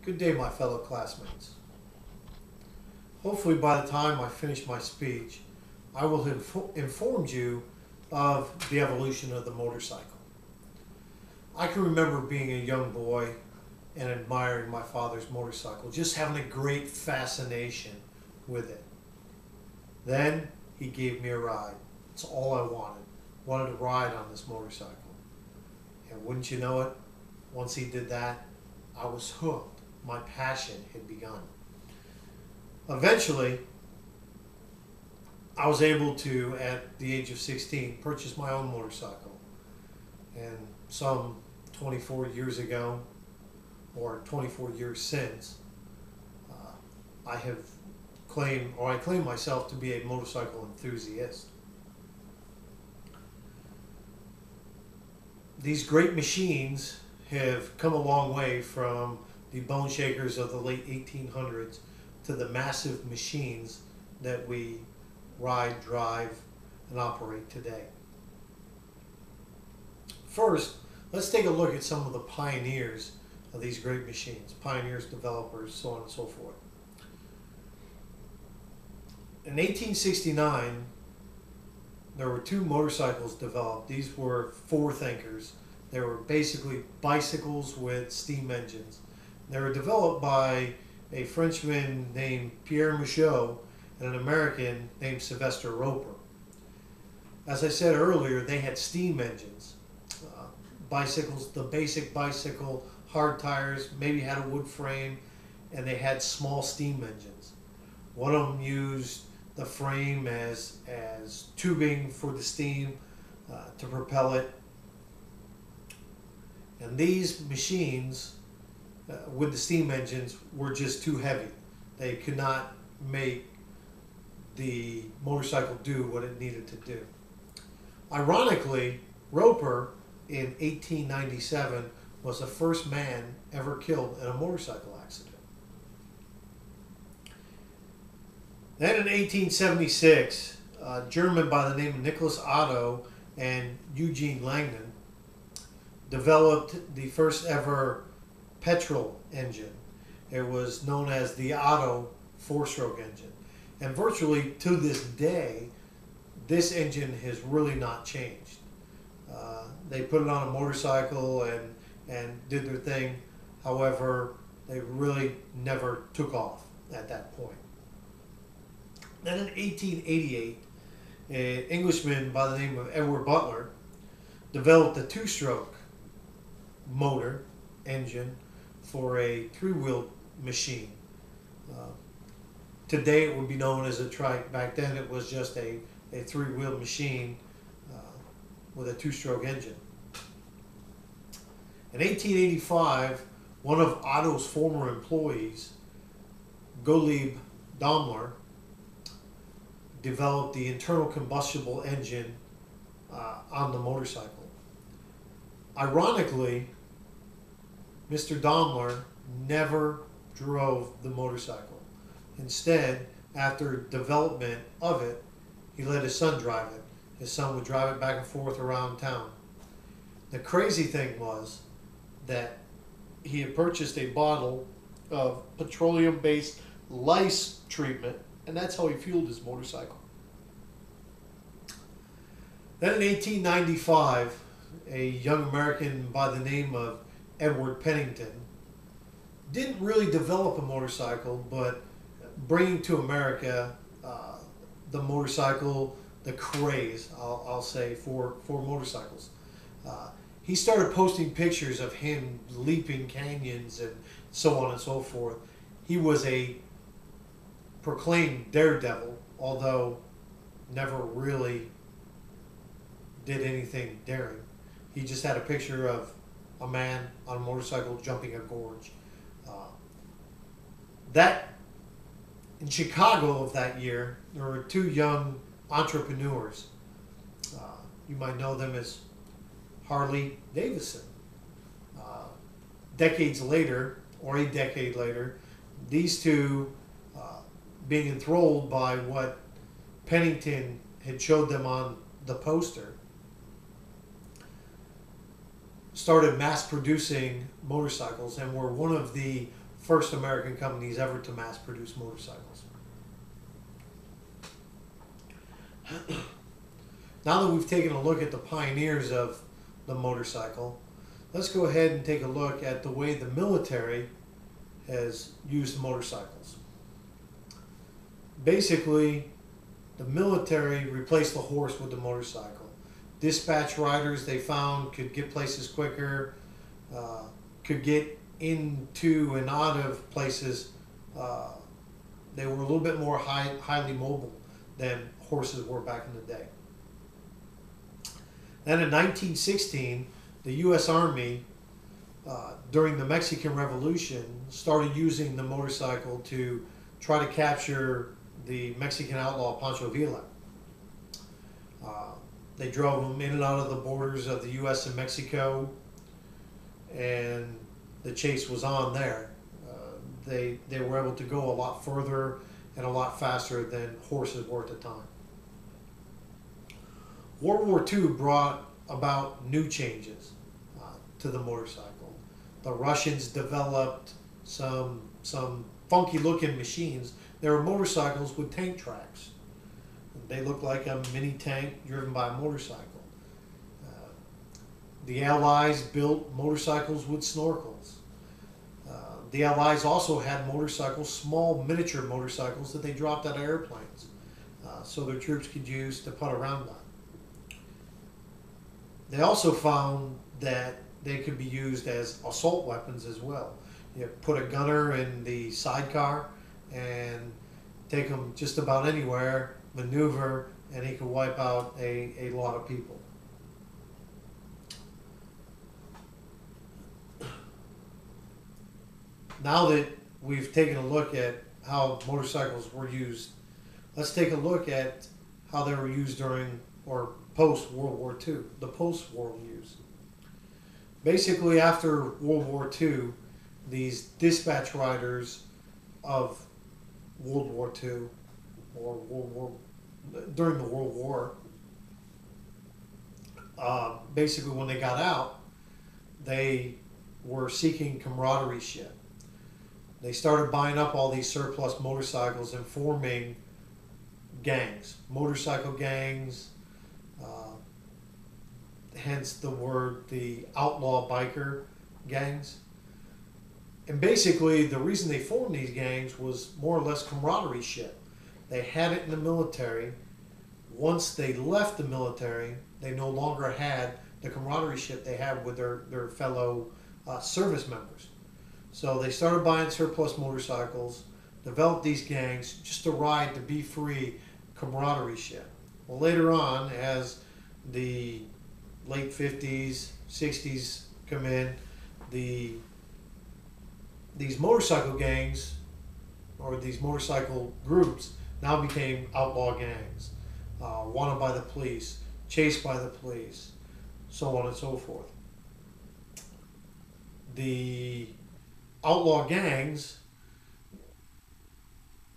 Good day, my fellow classmates. Hopefully by the time I finish my speech, I will have informed you of the evolution of the motorcycle. I can remember being a young boy and admiring my father's motorcycle, just having a great fascination with it. Then he gave me a ride. That's all I wanted. Wanted to ride on this motorcycle. And wouldn't you know it, once he did that, I was hooked. My passion had begun. Eventually, I was able to, at the age of 16, purchase my own motorcycle. And some 24 years ago, or 24 years since, I claim myself to be a motorcycle enthusiast. These great machines have come a long way from the bone shakers of the late 1800s to the massive machines that we ride, drive, and operate today. First, let's take a look at some of the pioneers of these great machines. Pioneers, developers, so on and so forth. In 1869, there were two motorcycles developed. These were forethinkers. They were basically bicycles with steam engines. They were developed by a Frenchman named Pierre Michaud and an American named Sylvester Roper. As I said earlier, they had steam engines. Bicycles, the basic bicycle, hard tires, maybe had a wood frame, and they had small steam engines. One of them used the frame as tubing for the steam to propel it. And these machines with the steam engines were just too heavy. They could not make the motorcycle do what it needed to do. Ironically, Roper in 1897 was the first man ever killed in a motorcycle accident. Then in 1876, a German by the name of Nicholas Otto and Eugene Langdon developed the first ever petrol engine. It was known as the Otto four-stroke engine. And virtually to this day, this engine has really not changed. They put it on a motorcycle and did their thing. However, they really never took off at that point. Then in 1888, an Englishman by the name of Edward Butler developed a two-stroke motor engine for a three-wheel machine. Today it would be known as a trike. Back then it was just a three-wheel machine with a two-stroke engine. In 1885, one of Otto's former employees, Gottlieb Daimler, developed the internal combustible engine on the motorcycle. Ironically, Mr. Daimler never drove the motorcycle. Instead, after development of it, he let his son drive it. His son would drive it back and forth around town. The crazy thing was that he had purchased a bottle of petroleum-based lice treatment, and that's how he fueled his motorcycle. Then in 1895, a young American by the name of Edward Pennington didn't really develop a motorcycle, but bringing to America the motorcycle, the craze, I'll say, for motorcycles. He started posting pictures of him leaping canyons and so on and so forth. He was a proclaimed daredevil, although never really did anything daring. He just had a picture of a man on a motorcycle jumping a gorge. In Chicago of that year, there were two young entrepreneurs. You might know them as Harley Davidson. Decades later, or a decade later, these two, being enthralled by what Pennington had showed them on the poster, started mass producing motorcycles and were one of the first American companies ever to mass produce motorcycles. Now that we've taken a look at the pioneers of the motorcycle, let's go ahead and take a look at the way the military has used motorcycles. Basically, the military replaced the horse with the motorcycle. Dispatch riders, they found, could get places quicker, could get into and out of places. They were a little bit more highly mobile than horses were back in the day. Then in 1916, the U.S. Army, during the Mexican Revolution, started using the motorcycle to try to capture the Mexican outlaw Pancho Villa. They drove him in and out of the borders of the U.S. and Mexico, and the chase was on there. They were able to go a lot further and a lot faster than horses were at the time. World War II brought about new changes to the motorcycle. The Russians developed some funky looking machines. They were motorcycles with tank tracks. They looked like a mini tank driven by a motorcycle. The Allies built motorcycles with snorkels. The Allies also had motorcycles, small miniature motorcycles that they dropped out of airplanes, so their troops could use to putt around on. They also found that they could be used as assault weapons as well. You put a gunner in the sidecar and take him just about anywhere, maneuver, and he could wipe out a lot of people. Now that we've taken a look at how motorcycles were used, let's take a look at how they were used during or post-World War II, the post-war use. Basically, after World War II, these dispatch riders of World War II, or during the World War, basically when they got out, they were seeking camaraderie ship. They started buying up all these surplus motorcycles and forming gangs, motorcycle gangs, hence the word, the outlaw biker gangs. And basically the reason they formed these gangs was more or less camaraderie ship. They had it in the military. Once they left the military, they no longer had the camaraderie ship they had with their fellow service members. So they started buying surplus motorcycles, developed these gangs just to ride, to be free, camaraderie ship. Well, later on, as the late 50s, 60s come in, these motorcycle gangs, or these motorcycle groups, now became outlaw gangs, wanted by the police, chased by the police, so on and so forth. The outlaw gangs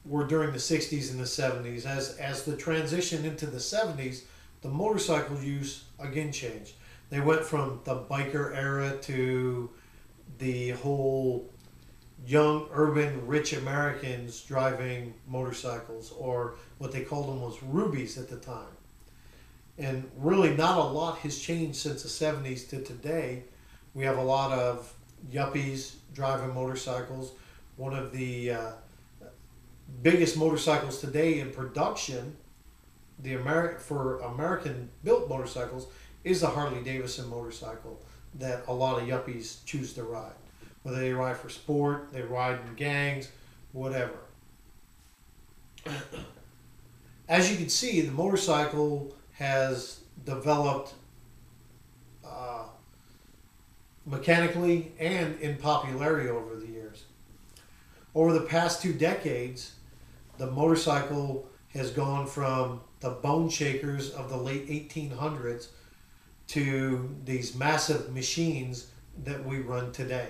were during the 60s and the 70s. As the transition into the 70s, the motorcycle use again changed. They went from the biker era to the whole young, urban, rich Americans driving motorcycles, or what they called them was rubies at the time. And really not a lot has changed since the 70s to today. We have a lot of yuppies driving motorcycles. One of the biggest motorcycles today in production, for American-built motorcycles, is the Harley-Davidson motorcycle that a lot of yuppies choose to ride. Whether they ride for sport, they ride in gangs, whatever. As you can see, the motorcycle has developed mechanically and in popularity over the years. Over the past 2 decades, the motorcycle has gone from the bone shakers of the late 1800s to these massive machines that we run today.